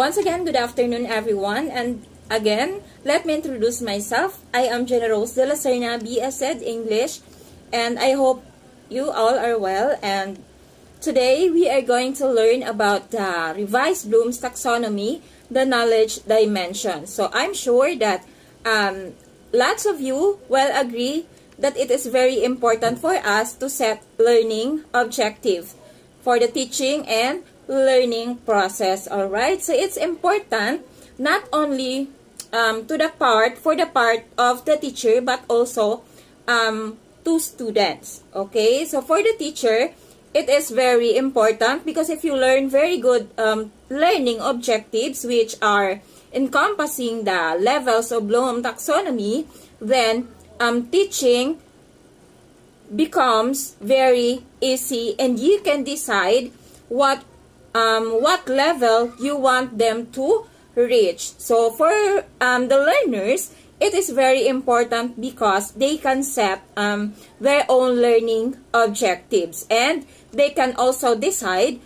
Once again, good afternoon everyone, and again, let me introduce myself. I am Generose de la Serna, BS Ed English, and I hope you all are well. And today, we are going to learn about the revised Bloom's taxonomy, the knowledge dimension. So I'm sure that lots of you will agree that it is very important for us to set learning objectives for the teaching and learning process. All right, so it's important not only for the part of the teacher, but also to students. Okay, so for the teacher, it is very important because if you learn very good learning objectives, which are encompassing the levels of Bloom taxonomy, then teaching becomes very easy, and you can decide what level you want them to reach. So for the learners, it is very important because they can set their own learning objectives, and they can also decide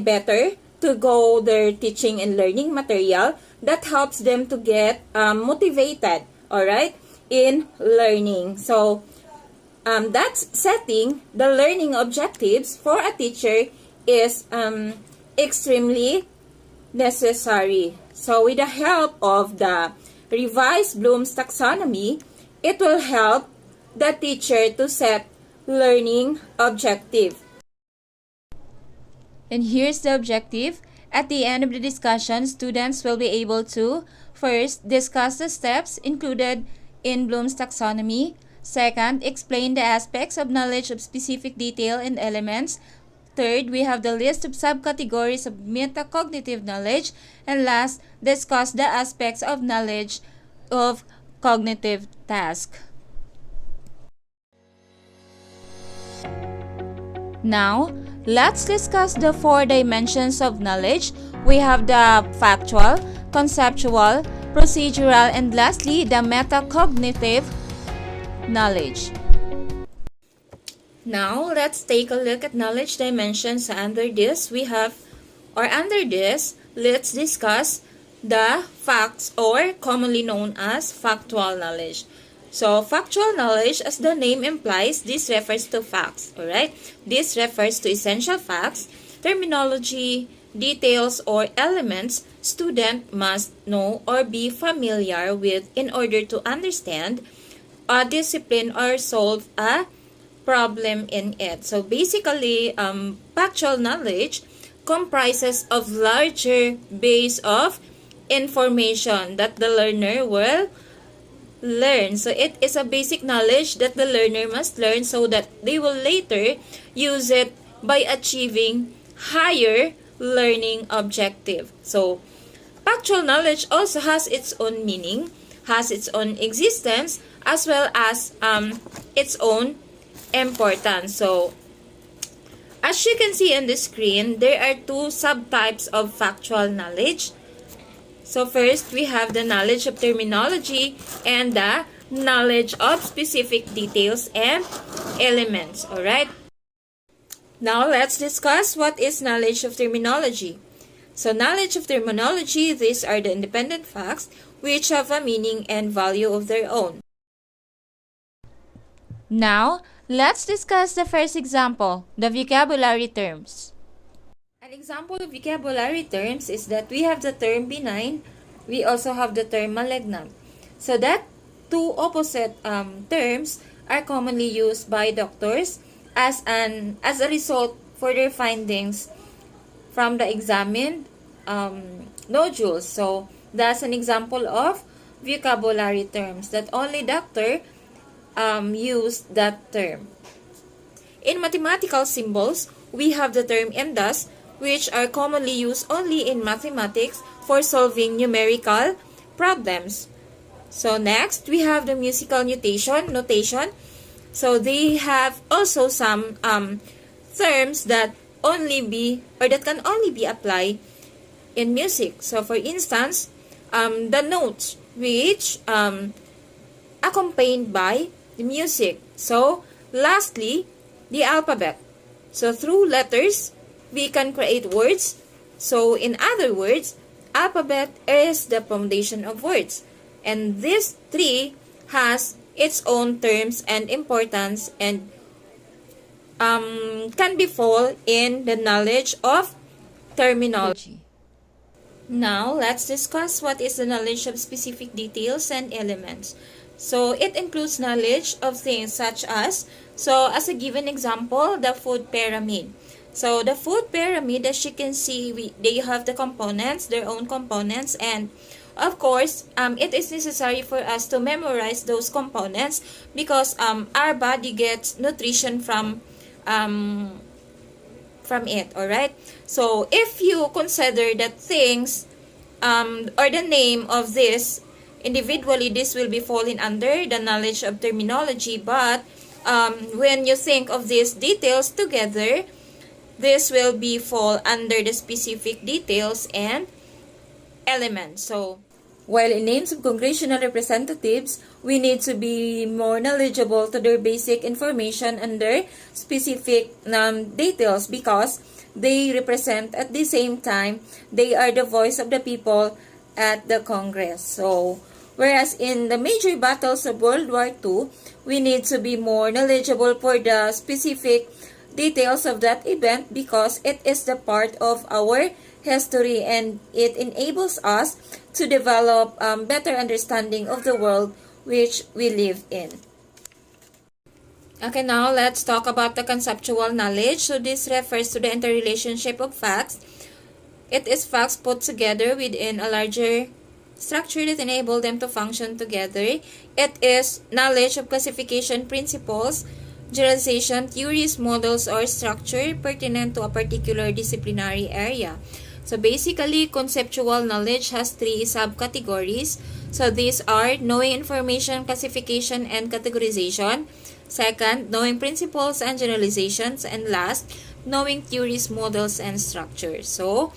better to go their teaching and learning material that helps them to get motivated, all right, in learning. So that's setting the learning objectives for a teacher is extremely necessary. So with the help of the revised Bloom's taxonomy, it will help the teacher to set learning objective. And here's the objective. At the end of the discussion, students will be able to first discuss the steps included in Bloom's taxonomy. Second, explain the aspects of knowledge of specific detail and elements. Third, we have the list of subcategories of metacognitive knowledge. And last, discuss the aspects of knowledge of cognitive task. Now, let's discuss the 4 dimensions of knowledge. We have the factual, conceptual, procedural, and lastly, the metacognitive knowledge. Now, let's take a look at knowledge dimensions. Under this, let's discuss the facts, or commonly known as factual knowledge. So, factual knowledge, as the name implies, this refers to facts, alright? This refers to essential facts, terminology, details, or elements student must know or be familiar with in order to understand a discipline or solve a problem in it. So basically, factual knowledge comprises of larger base of information that the learner will learn. So it is a basic knowledge that the learner must learn so that they will later use it by achieving higher learning objective. So factual knowledge also has its own meaning, has its own existence, as well as its own importance. So as you can see on the screen, there are 2 subtypes of factual knowledge. So first, we have the knowledge of terminology and the knowledge of specific details and elements. Alright? Now, let's discuss what is knowledge of terminology. So, knowledge of terminology, these are the independent facts which have a meaning and value of their own. Now, let's discuss the first example, the vocabulary terms. An example of vocabulary terms is that we have the term benign, we also have the term malignant. So that 2 opposite terms are commonly used by doctors as a result for their findings from the examined nodules. So that's an example of vocabulary terms that only doctor use that term. In mathematical symbols, we have the term and thus, which are commonly used only in mathematics for solving numerical problems. So next, we have the musical notation. So they have also some terms that can only be applied in music. So for instance, the notes which accompanied by the music. So lastly, the alphabet. So through letters, we can create words So, in other words, alphabet is the foundation of words. And this tree has its own terms and importance and can be fall in the knowledge of terminology. Now, let's discuss what is the knowledge of specific details and elements. So, it includes knowledge of things such as, so as a given example, the food pyramid. So, the food pyramid, as you can see, they have the components, their own components, and of course, it is necessary for us to memorize those components because our body gets nutrition from it, alright? So, if you consider that things or the name of this individually, this will be falling under the knowledge of terminology, but when you think of these details together, this will be fall under the specific details and elements. So, while in names of congressional representatives, we need to be more knowledgeable to their basic information under specific details because they represent at the same time, they are the voice of the people at the Congress. So, whereas in the major battles of World War II, we need to be more knowledgeable for the specific details of that event because it is the part of our history and it enables us to develop better understanding of the world which we live in. Okay, now let's talk about the conceptual knowledge. So this refers to the interrelationship of facts. It is facts put together within a larger structure that enable them to function together. It is knowledge of classification principles, generalization, theories, models, or structure pertinent to a particular disciplinary area. So basically, conceptual knowledge has three subcategories. So these are knowing information, classification, and categorization. Second, knowing principles and generalizations. And last, knowing theories, models, and structures. So,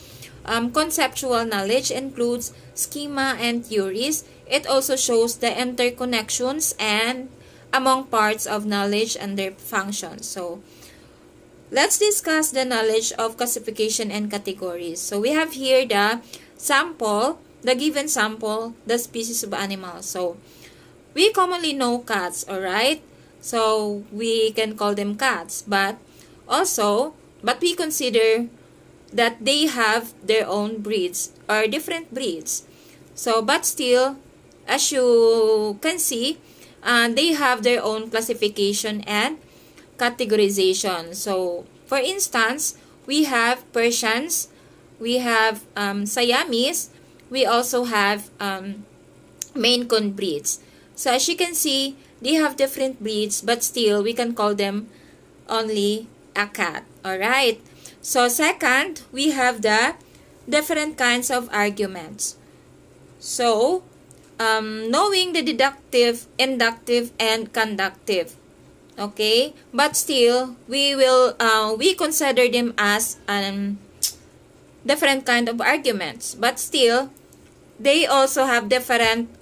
conceptual knowledge includes schema and theories. It also shows the interconnections and among parts of knowledge and their functions. So, let's discuss the knowledge of classification and categories. So, we have here the sample, the given sample, the species of animals. So, we commonly know cats, alright? So, we can call them cats. But we consider that they have their own breeds or different breeds. So, but still, as you can see, they have their own classification and categorization. So, for instance, we have Persians, we have Siamese, we also have Maine Coon breeds. So, as you can see, they have different breeds, but still, we can call them only a cat. Alright? So, second, we have the different kinds of arguments. So, knowing the deductive, inductive, and conductive. Okay? But still, we consider them as different kind of arguments. But still, they also have different,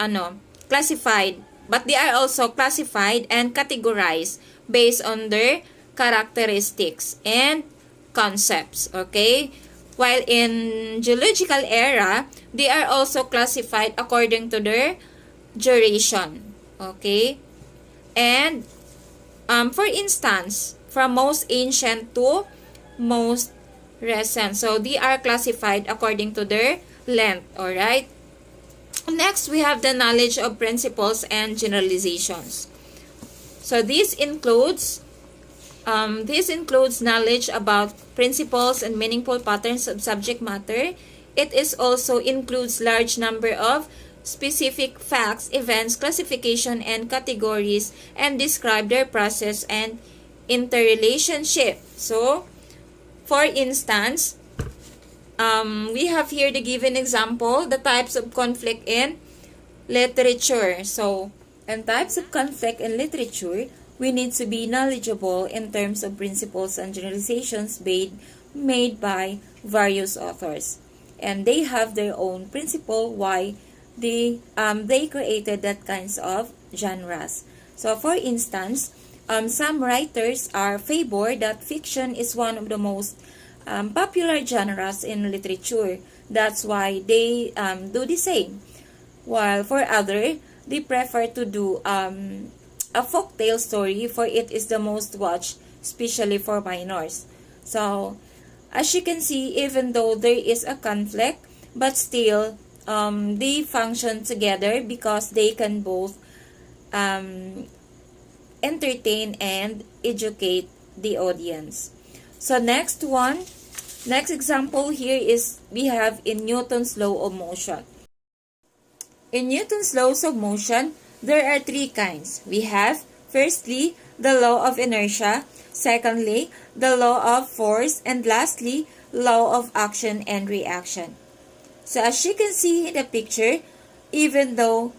classified. But they are also classified and categorized based on their characteristics and concepts. Okay? While in geological era, they are also classified according to their duration. Okay? And for instance, from most ancient to most recent. So, they are classified according to their length. Alright? Next, we have the knowledge of principles and generalizations. So, this includes knowledge about principles and meaningful patterns of subject matter. It is also includes large number of specific facts, events, classification, and categories, and describe their process and interrelationship. So, for instance, we have here the given example, the types of conflict in literature. So, in types of conflict in literature, we need to be knowledgeable in terms of principles and generalizations made by various authors. And they have their own principle why they created that kinds of genres. So, for instance, some writers are favor that fiction is one of the most popular genres in literature. That's why they do the same. While for other, they prefer to do a folktale story, for it is the most watched, especially for minors. So, as you can see, even though there is a conflict, but still, they function together because they can both um, entertain and educate the audience. So next example here is we have in Newton's law of motion. In Newton's laws of motion, there are three kinds. We have, firstly, the law of inertia, secondly, the law of force, and lastly, law of action and reaction. So as you can see in the picture, even though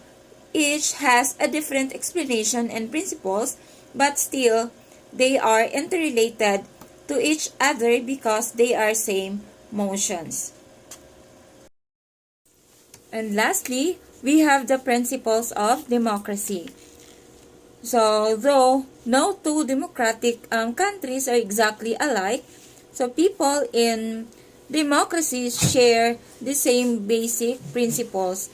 each has a different explanation and principles, but still, they are interrelated to each other because they are same motions. And lastly, we have the principles of democracy. So, though no two democratic countries are exactly alike, so people in democracies share the same basic principles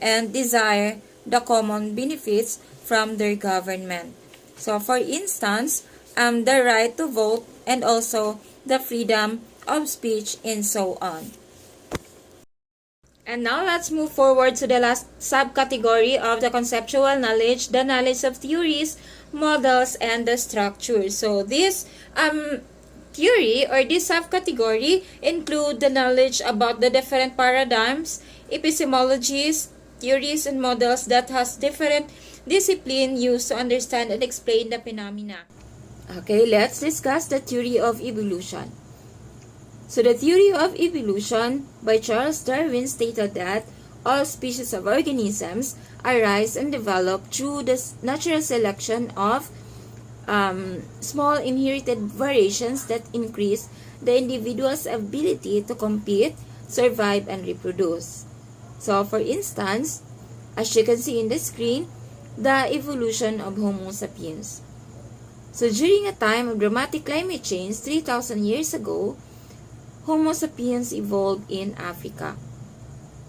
and desire the common benefits from their government. So, for instance, the right to vote and also the freedom of speech and so on. And now let's move forward to the last subcategory of the conceptual knowledge, the knowledge of theories, models, and the structure. So this theory or this subcategory include the knowledge about the different paradigms, epistemologies, theories, and models that has different discipline used to understand and explain the phenomena. Okay, let's discuss the theory of evolution. So the theory of evolution by Charles Darwin stated that all species of organisms arise and develop through the natural selection of small inherited variations that increase the individual's ability to compete, survive, and reproduce. So for instance, as you can see in the screen, the evolution of Homo sapiens. So during a time of dramatic climate change 3,000 years ago, Homo sapiens evolved in Africa.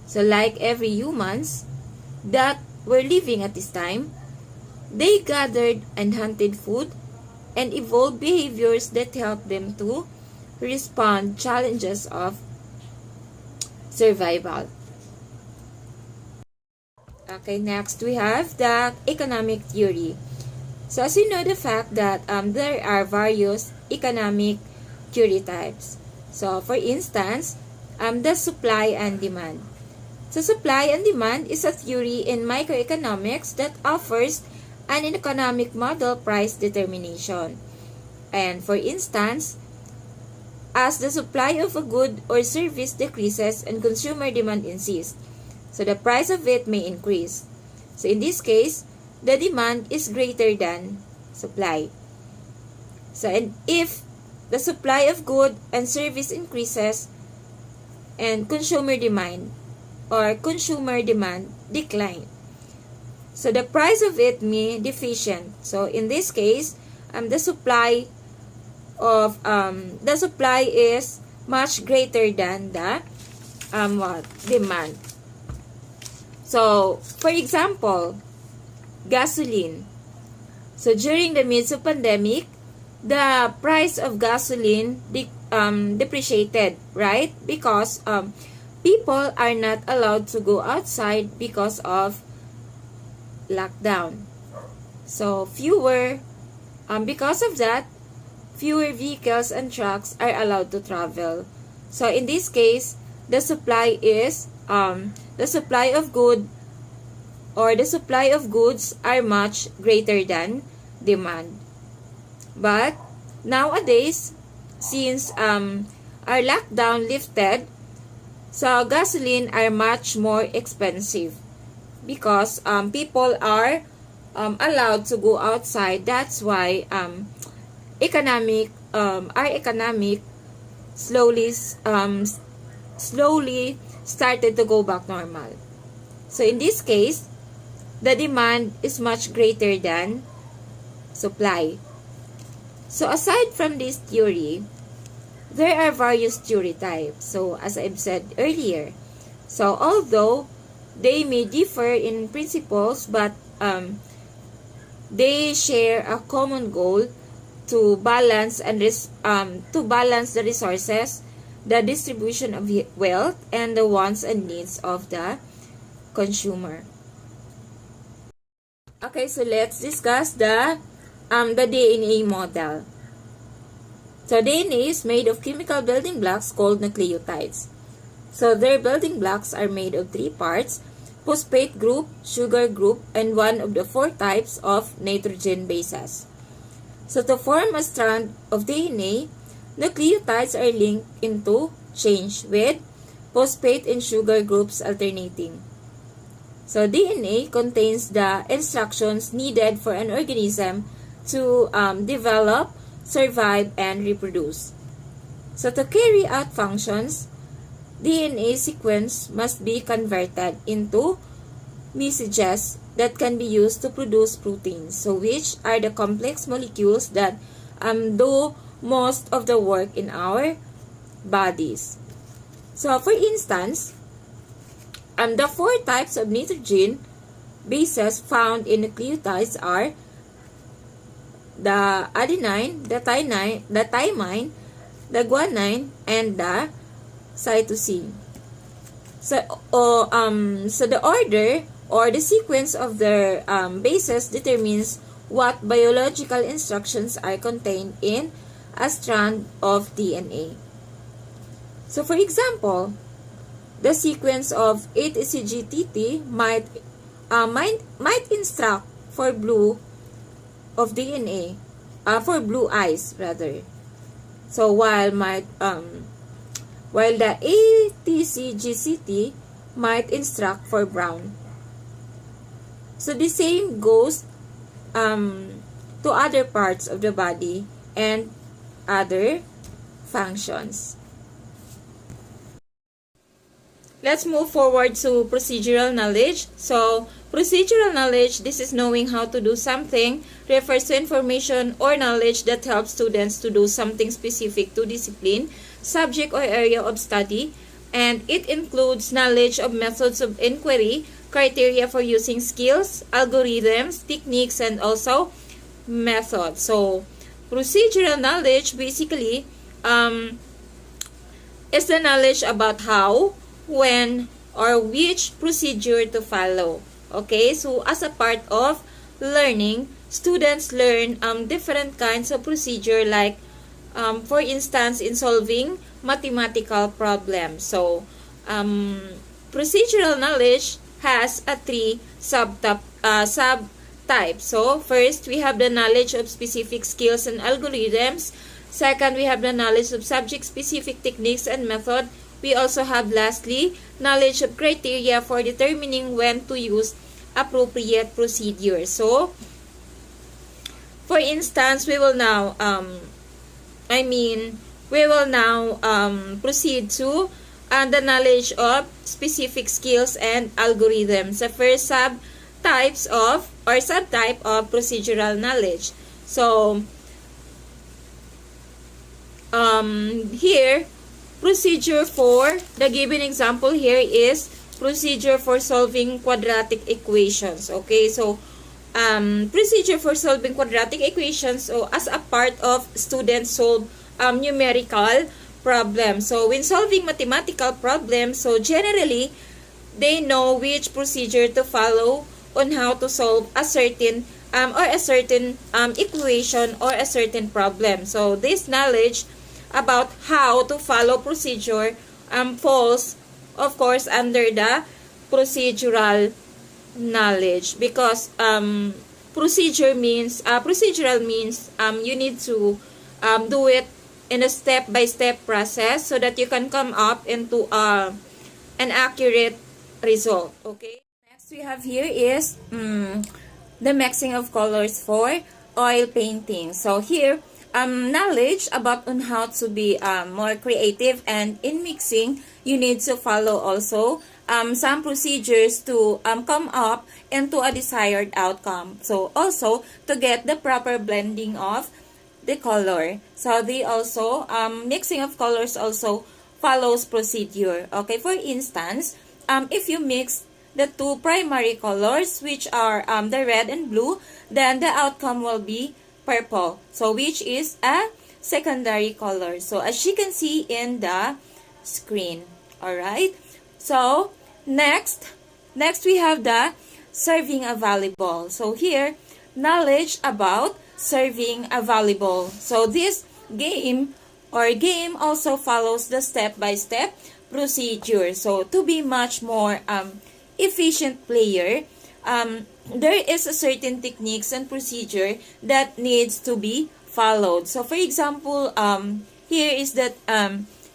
So like every humans that were living at this time, they gathered and hunted food and evolved behaviors that helped them to respond challenges of survival. Okay, next we have the economic theory. So as you know the fact that there are various economic theory types. So, for instance, the supply and demand. So, supply and demand is a theory in microeconomics that offers an economic model price determination. And for instance, as the supply of a good or service decreases and consumer demand insists, so the price of it may increase. So, in this case, the demand is greater than supply. So, and if the supply of good and service increases and consumer demand decline. So the price of it may deficient. So in this case, the supply is much greater than the demand. So for example, gasoline. So during the midst of pandemic, the price of gasoline depreciated, right? Because people are not allowed to go outside because of lockdown. So because of that, fewer vehicles and trucks are allowed to travel. So in this case, the supply of goods are much greater than demand. But nowadays, since our lockdown lifted, so gasoline are much more expensive because people are allowed to go outside. That's why our economic slowly started to go back normal. So in this case, the demand is much greater than supply. So aside from this theory, there are various theory types. So, as I've said earlier, so although they may differ in principles, but they share a common goal to balance the resources, the distribution of wealth, and the wants and needs of the consumer. Okay, so let's discuss the DNA model. So DNA is made of chemical building blocks called nucleotides. So their building blocks are made of 3 parts: phosphate group, sugar group, and one of the 4 types of nitrogen bases. So to form a strand of DNA, nucleotides are linked into chains with phosphate and sugar groups alternating. So DNA contains the instructions needed for an organism to develop, survive, and reproduce. So to carry out functions, DNA sequence must be converted into messages that can be used to produce proteins, so which are the complex molecules that do most of the work in our bodies. So for instance, the 4 types of nitrogen bases found in nucleotides are the adenine, the thymine, the guanine, and the cytosine. So the order or the sequence of their bases determines what biological instructions are contained in a strand of DNA. So for example, the sequence of 8-CGTT might instruct for blue of DNA, for blue eyes rather. So while the ATCGCT might instruct for brown. So the same goes to other parts of the body and other functions. Let's move forward to procedural knowledge. So, procedural knowledge, this is knowing how to do something, refers to information or knowledge that helps students to do something specific to discipline, subject, or area of study, and it includes knowledge of methods of inquiry, criteria for using skills, algorithms, techniques, and also methods. So, procedural knowledge basically is the knowledge about how, when, or which procedure to follow. Okay, so as a part of learning, students learn different kinds of procedure, like for instance in solving mathematical problems. So procedural knowledge has a 3 subtypes. So first, we have the knowledge of specific skills and algorithms. Second, we have the knowledge of subject-specific techniques and method. We also have, lastly, knowledge of criteria for determining when to use appropriate procedures. So, for instance, we will now, proceed to the knowledge of specific skills and algorithms. The first subtype of procedural knowledge. So, here, procedure for, the given example here is procedure for solving quadratic equations. Okay, so procedure for solving quadratic equations, so as a part of students solve numerical problems. So when solving mathematical problems, so generally they know which procedure to follow on how to solve a certain equation or a certain problem. So this knowledge about how to follow procedure falls, of course, under the procedural knowledge, because procedural means you need to do it in a step-by-step process so that you can come up into an accurate result. Okay. Next we have here is the mixing of colors for oil painting. So here, knowledge about on how to be more creative, and in mixing you need to follow also some procedures to come up into a desired outcome. So also to get the proper blending of the color. So they also, mixing of colors also follows procedure. Okay, for instance, if you mix the two primary colors, which are the red and blue, then the outcome will be purple. So which is a secondary color. So as you can see in the screen. Alright. So next we have the serving a volleyball. So here, knowledge about serving a volleyball. So this game also follows the step-by-step procedure. So to be much more efficient player, there is a certain techniques and procedure that needs to be followed. So for example, here is that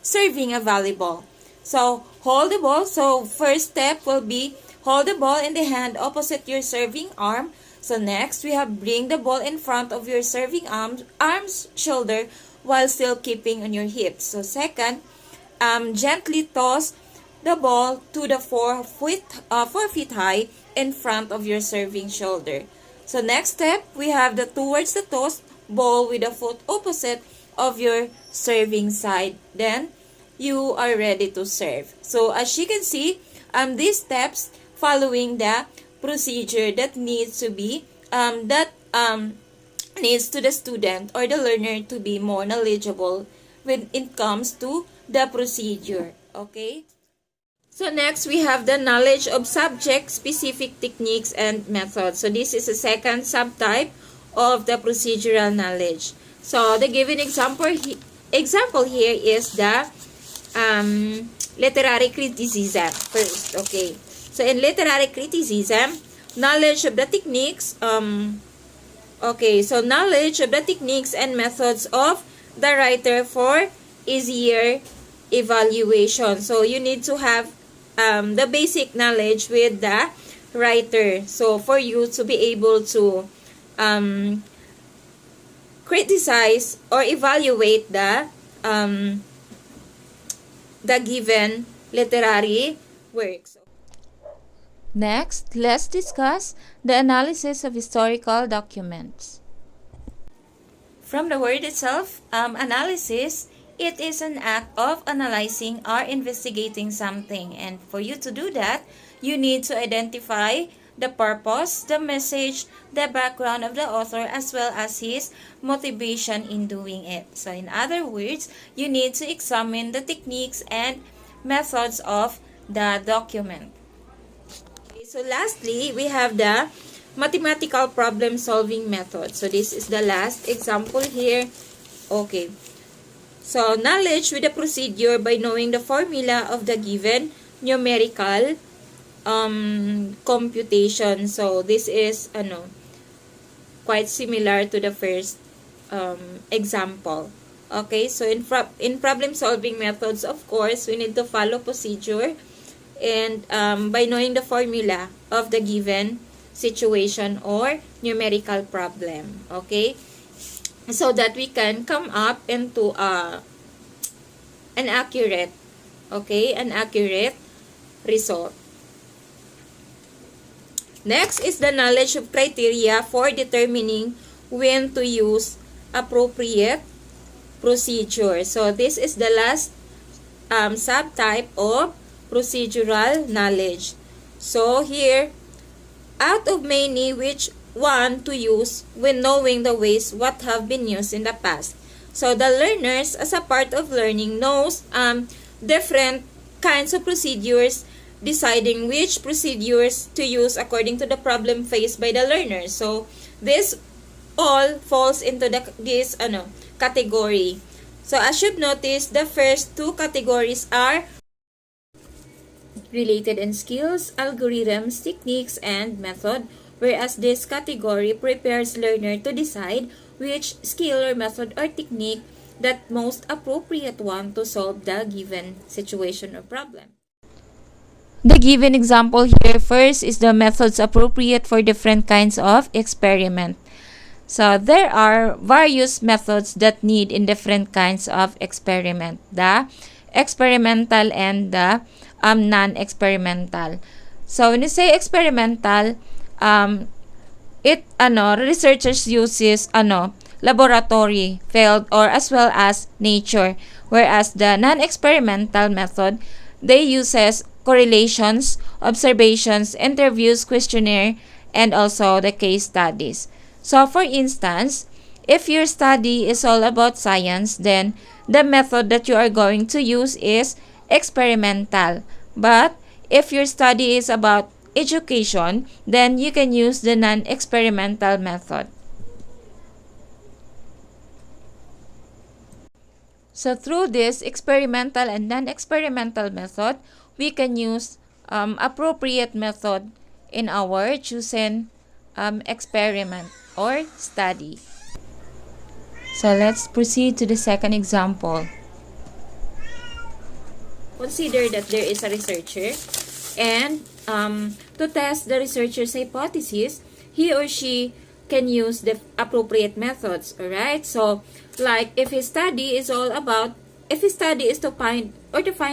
serving a volleyball. So hold the ball. So first step will be hold the ball in the hand opposite your serving arm. So next we have bring the ball in front of your serving arm's shoulder while still keeping on your hips. So second, gently toss the ball to the 4 feet high in front of your serving shoulder. So next step, we have the towards the toss ball with the foot opposite of your serving side. Then you are ready to serve. So as you can see, these steps following the procedure that needs to be needs to the student or the learner to be more knowledgeable when it comes to the procedure. Okay. So next, we have the knowledge of subject-specific techniques and methods. So this is a second subtype of the procedural knowledge. So the given example here is the literary criticism first. Okay. So in literary criticism, knowledge of the techniques. Okay. So knowledge of the techniques and methods of the writer for easier evaluation. So you need to have the basic knowledge with the writer. So for you to be able to criticize or evaluate the given literary works. Next, let's discuss the analysis of historical documents. From the word itself, analysis, it is an act of analyzing or investigating something. And for you to do that, you need to identify the purpose, the message, the background of the author, as well as his motivation in doing it. So in other words, you need to examine the techniques and methods of the document. Okay, so lastly, we have the mathematical problem solving method. So this is the last example here. Okay. So, knowledge with the procedure by knowing the formula of the given numerical computation. So, this is quite similar to the first example. Okay, so in problem solving methods, of course, we need to follow procedure and by knowing the formula of the given situation or numerical problem. Okay, so that we can come up into an accurate result. Next is the knowledge of criteria for determining when to use appropriate procedure. So this is the last subtype of procedural knowledge. So here, out of many, which one to use when knowing the ways what have been used in the past. So the learners, as a part of learning, knows different kinds of procedures, deciding which procedures to use according to the problem faced by the learner. So this all falls into this category. So as you've noticed, the first two categories are related in skills, algorithms, techniques, and method, whereas this category prepares learner to decide which skill or method or technique that most appropriate one to solve the given situation or problem. The given example here first is the methods appropriate for different kinds of experiment. So there are various methods that need in different kinds of experiment. The experimental and the non-experimental. So when you say experimental, researchers uses laboratory, field, or as well as nature. Whereas the non-experimental method, they uses correlations, observations, interviews, questionnaire, and also the case studies. So for instance, if your study is all about science, then the method that you are going to use is experimental. But if your study is about education, then you can use the non-experimental method. So through this experimental and non-experimental method, we can use appropriate method in our chosen experiment or study. So let's proceed to the second example. Consider that there is a researcher, and to test the researcher's hypothesis, he or she can use the appropriate methods. Alright, so like if his study is to find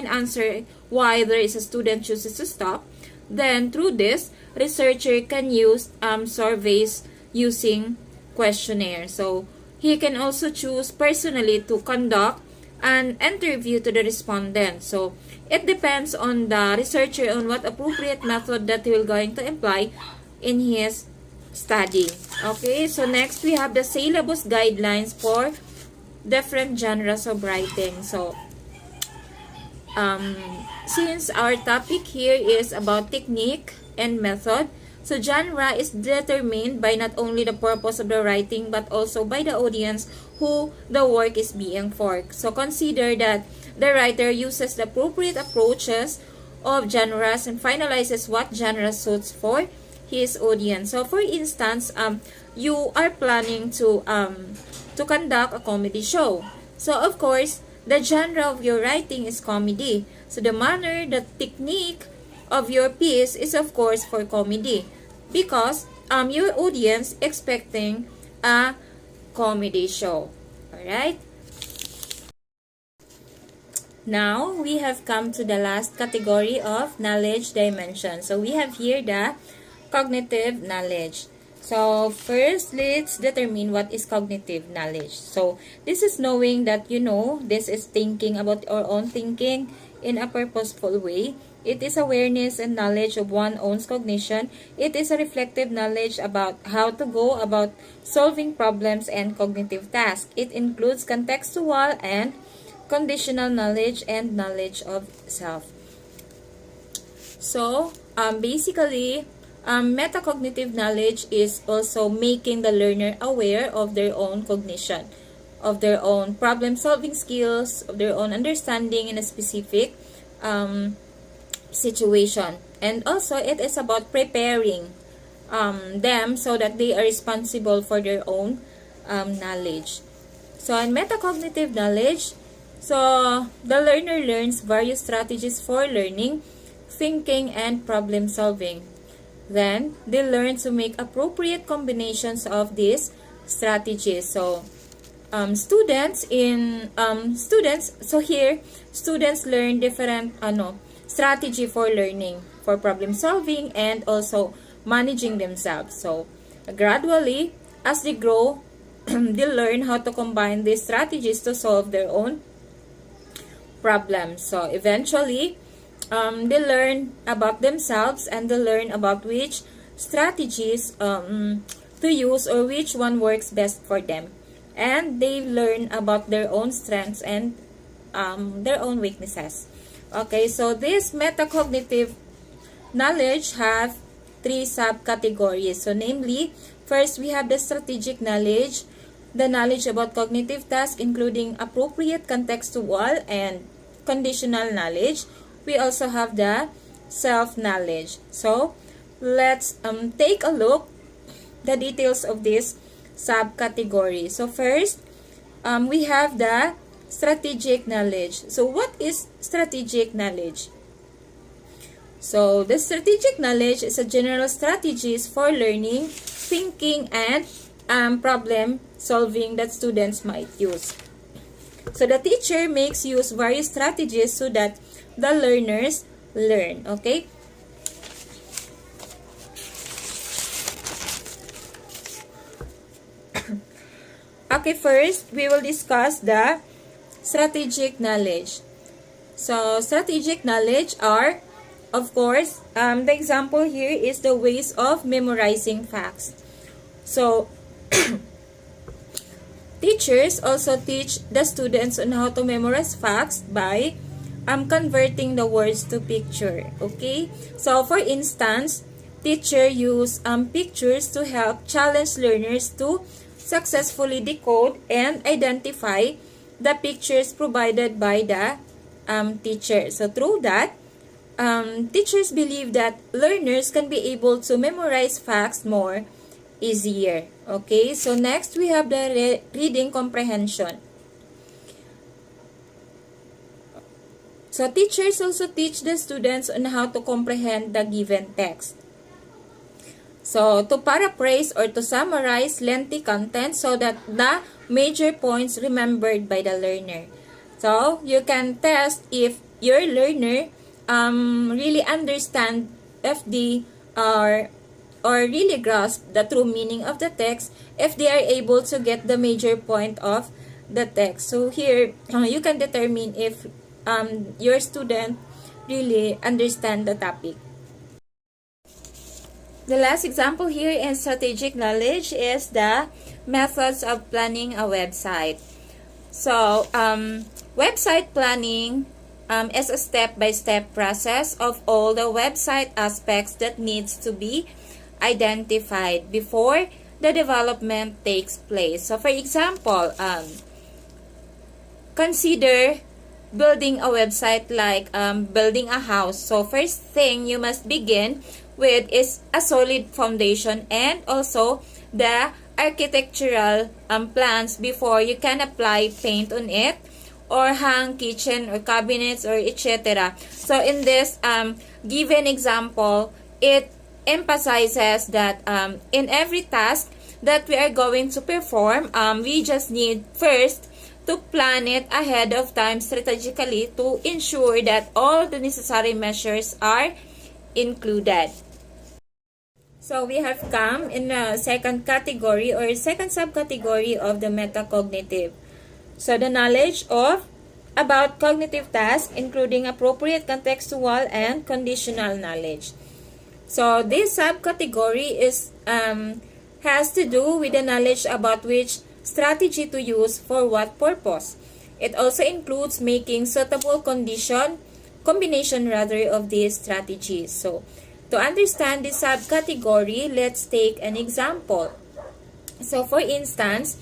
answer why there is a student chooses to stop, then through this, researcher can use surveys using questionnaire. So he can also choose personally to conduct an interview to the respondent. So it depends on the researcher on what appropriate method that he will going to apply in his study. Okay, so next we have the syllabus guidelines for different genres of writing. So since our topic here is about technique and method, so genre is determined by not only the purpose of the writing but also by the audience who the work is being for. So consider that the writer uses the appropriate approaches of genres and finalizes what genre suits for his audience. So for instance, you are planning to conduct a comedy show. So of course, the genre of your writing is comedy. So the manner, the technique of your piece is of course for comedy, because your audience expecting a comedy show. Alright? Now, we have come to the last category of knowledge dimension. So we have here the cognitive knowledge. So first, let's determine what is cognitive knowledge. So this is knowing that you know, this is thinking about our own thinking in a purposeful way. It is awareness and knowledge of one's own cognition. It is a reflective knowledge about how to go about solving problems and cognitive tasks. It includes contextual and conditional knowledge and knowledge of self. So, basically, metacognitive knowledge is also making the learner aware of their own cognition, of their own problem-solving skills, of their own understanding in a specific situation. And also, it is about preparing them so that they are responsible for their own knowledge. So, in metacognitive knowledge, so the learner learns various strategies for learning, thinking, and problem solving. Then, they learn to make appropriate combinations of these strategies. So, students learn different strategy for learning, for problem solving, and also managing themselves. So, gradually, as they grow, they learn how to combine these strategies to solve their own problems. So, eventually, they learn about themselves and they learn about which strategies to use or which one works best for them. And they learn about their own strengths and their own weaknesses. Okay, so this metacognitive knowledge have three subcategories. So, namely, first we have the strategic knowledge, the knowledge about cognitive tasks, including appropriate contextual and conditional knowledge. We also have the self-knowledge. So, let's take a look the details of this subcategory. So, first, we have the strategic knowledge. So, what is strategic knowledge? So, the strategic knowledge is a general strategies for learning, thinking, and problem solving that students might use. So, the teacher makes use various strategies so that the learners learn. Okay? Okay, first, we will discuss the strategic knowledge. So, strategic knowledge are, of course, the example here is the ways of memorizing facts. So, teachers also teach the students on how to memorize facts by converting the words to picture. Okay? So, for instance, teacher use pictures to help challenge learners to successfully decode and identify the pictures provided by the teacher. So, through that, teachers believe that learners can be able to memorize facts more easier. Okay, so next we have the reading comprehension. So teachers also teach the students on how to comprehend the given text. So to paraphrase or to summarize lengthy content so that the major points remembered by the learner. So you can test if your learner really understand FD or really grasp the true meaning of the text if they are able to get the major point of the text. So here, you can determine if your student really understand the topic. The last example here in strategic knowledge is the methods of planning a website. So, website planning is a step-by-step process of all the website aspects that needs to be identified before the development takes place. So, for example, consider building a website like building a house. So, first thing you must begin with is a solid foundation and also the architectural plans before you can apply paint on it or hang kitchen or cabinets or etc. So, in this given example, it emphasizes that in every task that we are going to perform, we just need first to plan it ahead of time strategically to ensure that all the necessary measures are included. So we have come in the second category or second subcategory of the metacognitive. So the knowledge of about cognitive tasks including appropriate contextual and conditional knowledge. So this subcategory is has to do with the knowledge about which strategy to use for what purpose. It also includes making suitable combination of these strategies. So to understand this subcategory, let's take an example. So for instance,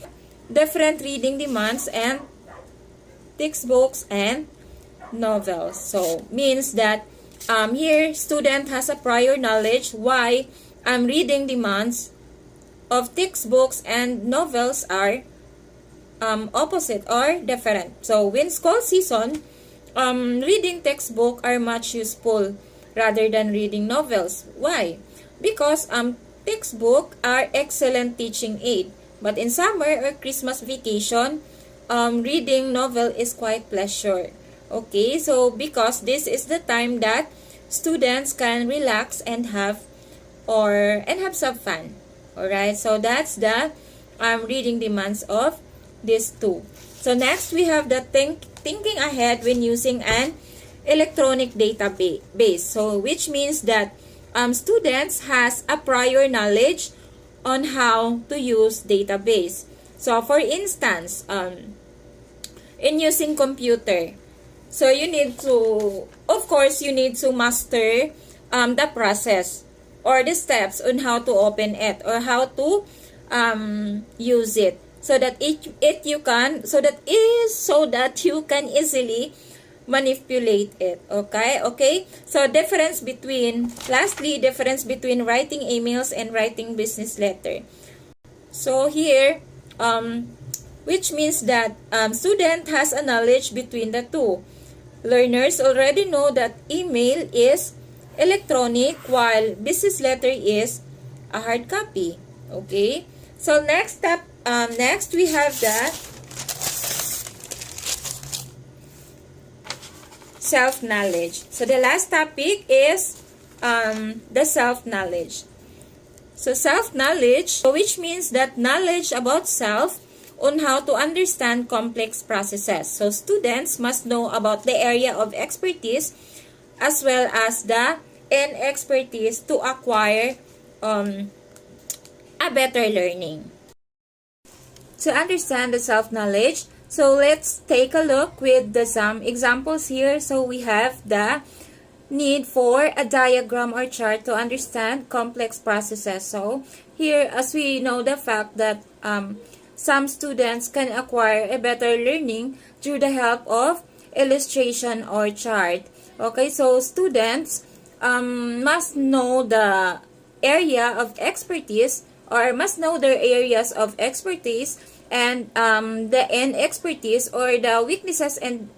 different reading demands and textbooks and novels. So means that here student has a prior knowledge why reading demands of textbooks and novels are opposite or different. So when school season, reading textbook are much useful rather than reading novels. Why? Because textbook are excellent teaching aid. But in summer or Christmas vacation, reading novel is quite pleasure. Okay, so because this is the time that students can relax and have some fun. Alright, so that's the reading demands of these two. So next we have the thinking ahead when using an electronic database. So which means that students has a prior knowledge on how to use database. So for instance, in using computer, so you need to, of course, you need to master the process or the steps on how to open it or how to use it so that you can easily manipulate it. Okay, so difference between writing emails and writing business letter. So here which means that student has a knowledge between the two. Learners already know that email is electronic while business letter is a hard copy. Okay, so next we have the self-knowledge. So the last topic is the self-knowledge. So self-knowledge, which means that knowledge about self on how to understand complex processes. So students must know about the area of expertise as well as the inexpertise to acquire a better learning. To understand the self-knowledge, so let's take a look with some examples here. So we have the need for a diagram or chart to understand complex processes. So here, as we know the fact that some students can acquire a better learning through the help of illustration or chart. Okay, so students must know the area of expertise or must know their areas of expertise and the inexpertise or the weaknesses and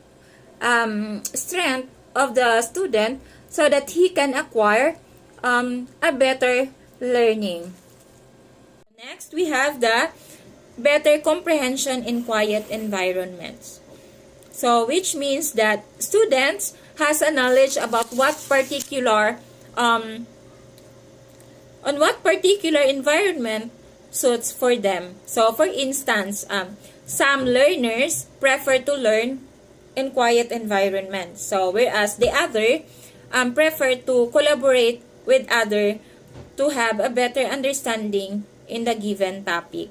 strength of the student so that he can acquire a better learning. Next, we have the better comprehension in quiet environments. So, which means that students has a knowledge about what particular on what particular environment suits for them. So, for instance, some learners prefer to learn in quiet environments. So, whereas the other prefer to collaborate with other to have a better understanding in the given topic.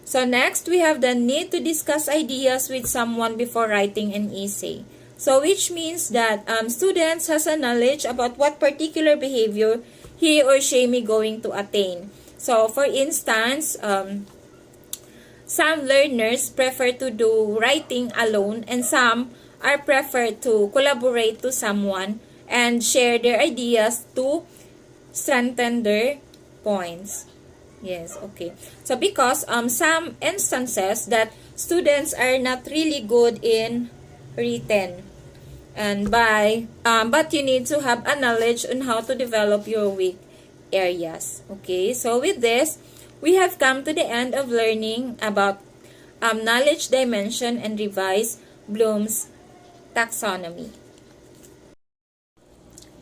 So, next, we have the need to discuss ideas with someone before writing an essay. So, which means that students has a knowledge about what particular behavior he or she may going to attain. So, for instance, some learners prefer to do writing alone and some are prefer to collaborate to someone and share their ideas to strengthen their points. Yes, okay. So, because some instances that students are not really good in written and but you need to have a knowledge on how to develop your weak areas. Okay, so with this, we have come to the end of learning about knowledge dimension and revise Bloom's taxonomy.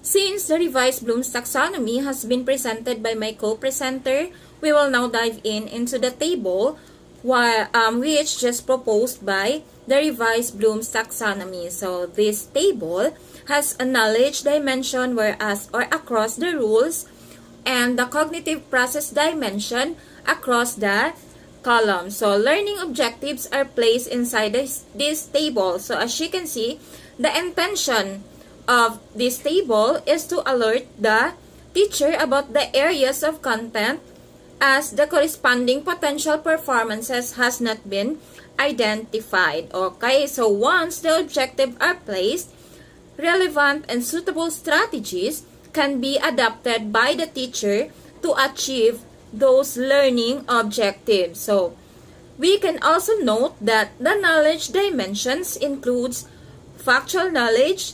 Since the revised Bloom's taxonomy has been presented by my co-presenter, we will now dive into the table which just proposed by the revised Bloom's taxonomy. So this table has a knowledge dimension whereas or across the rules and the cognitive process dimension across the column. So learning objectives are placed inside this table. So as you can see, the intention of this table is to alert the teacher about the areas of content as the corresponding potential performances has not been identified. Okay, so once the objectives are placed, relevant and suitable strategies can be adapted by the teacher to achieve those learning objectives. So we can also note that the knowledge dimensions includes factual knowledge,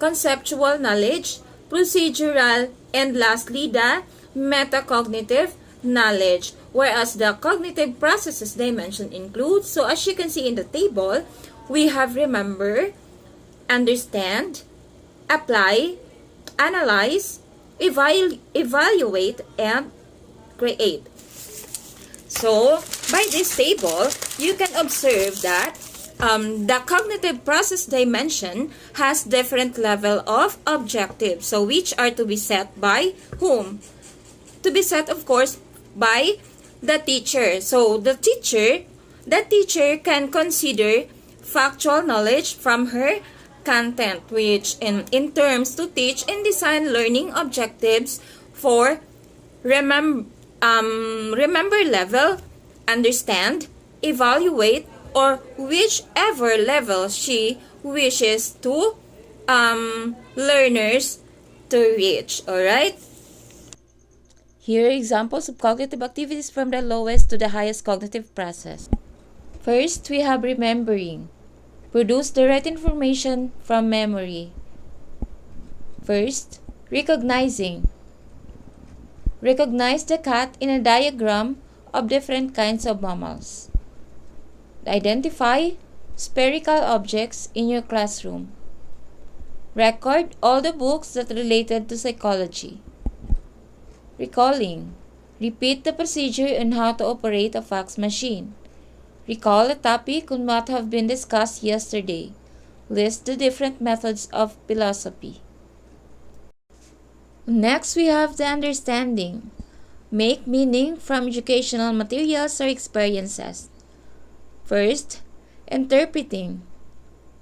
conceptual knowledge, procedural, and lastly the metacognitive knowledge, whereas the cognitive processes dimension includes, so as you can see in the table, we have remember, understand, apply, analyze, evaluate, and create. So, by this table, you can observe that the cognitive process dimension has different level of objectives. So, which are to be set by whom? To be set, of course, by the teacher. So, the teacher can consider factual knowledge from her content, which in terms to teach and design learning objectives for remember level, understand, evaluate, or whichever level she wishes to learners to reach. Alright? Here are examples of cognitive activities from the lowest to the highest cognitive process. First, we have remembering. Produce the right information from memory. First, recognizing. Recognize the cat in a diagram of different kinds of mammals. Identify spherical objects in your classroom. Record all the books that related to psychology. Recalling. Repeat the procedure on how to operate a fax machine. Recall a topic could not have been discussed yesterday. List the different methods of philosophy. Next, we have the understanding. Make meaning from educational materials or experiences. First, interpreting.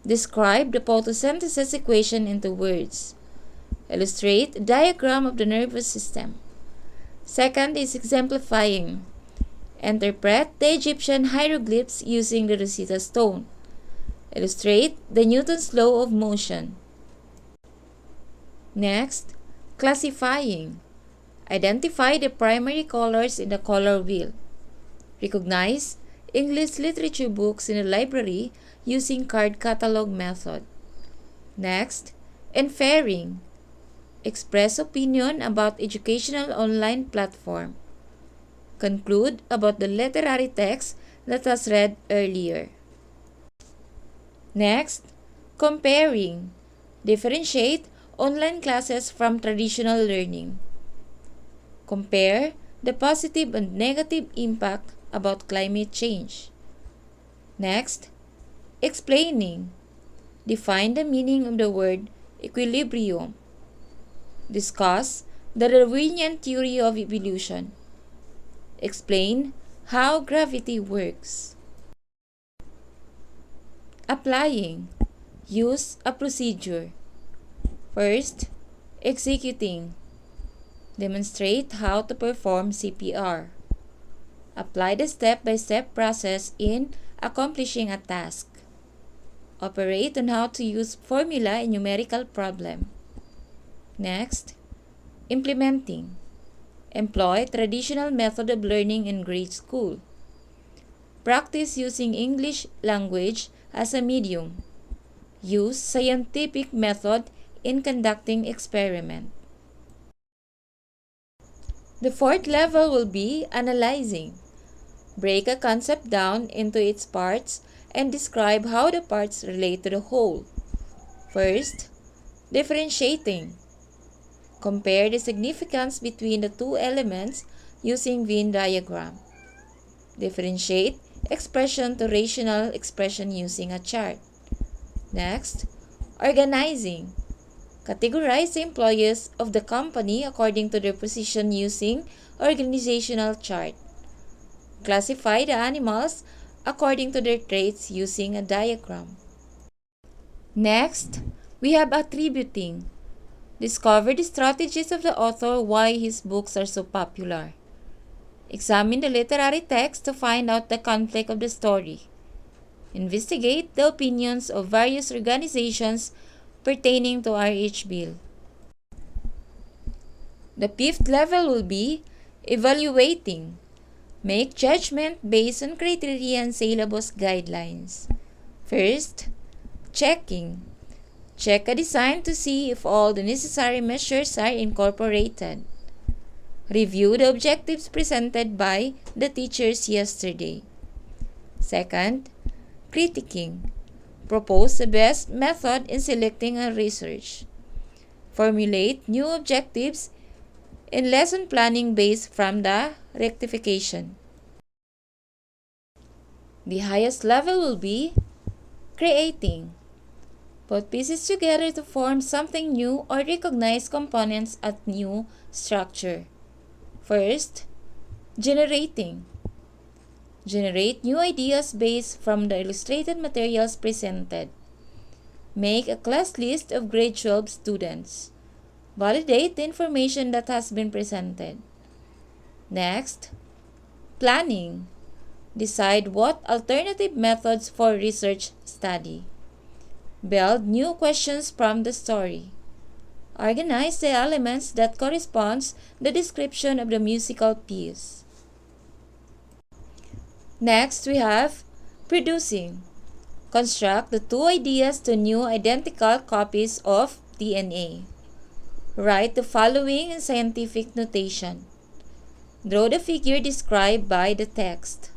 Describe the photosynthesis equation into words. Illustrate a diagram of the nervous system. Second is exemplifying. Interpret the Egyptian hieroglyphs using the Rosetta Stone. Illustrate the Newton's law of motion. Next, classifying. Identify the primary colors in the color wheel. Recognize English literature books in the library using card catalog method. Next, inferring. Express opinion about educational online platform. Conclude about the literary text that was read earlier. Next, comparing. Differentiate online classes from traditional learning. Compare the positive and negative impact about climate change. Next, explaining. Define the meaning of the word equilibrium. Discuss the Darwinian theory of evolution. Explain how gravity works. Applying. Use a procedure. First, executing. Demonstrate how to perform CPR. Apply the step-by-step process in accomplishing a task. Operate on how to use formula in numerical problem. Next, implementing. Employ traditional method of learning in grade school. Practice using English language as a medium. Use scientific method in conducting experiment. The fourth level will be analyzing. Break a concept down into its parts and describe how the parts relate to the whole. First, differentiating. Compare the significance between the two elements using Venn diagram. Differentiate expression to rational expression using a chart. Next, organizing. Categorize the employees of the company according to their position using organizational chart. Classify the animals according to their traits using a diagram. Next, we have attributing. Discover the strategies of the author why his books are so popular. Examine the literary text to find out the conflict of the story. Investigate the opinions of various organizations pertaining to RH Bill. The fifth level will be evaluating. Make judgment based on criteria and syllabus guidelines. First, checking. Check a design to see if all the necessary measures are incorporated. Review the objectives presented by the teachers yesterday. Second, critiquing. Propose the best method in selecting a research. Formulate new objectives in lesson planning based from the rectification. The highest level will be creating. Put pieces together to form something new or recognize components at new structure. First, generating. Generate new ideas based from the illustrated materials presented. Make a class list of grade 12 students. Validate the information that has been presented. Next, planning. Decide what alternative methods for research study. Build new questions from the story. Organize the elements that corresponds the description of the musical piece. Next, we have producing. Construct the two ideas to new identical copies of DNA. Write the following in scientific notation. Draw the figure described by the text.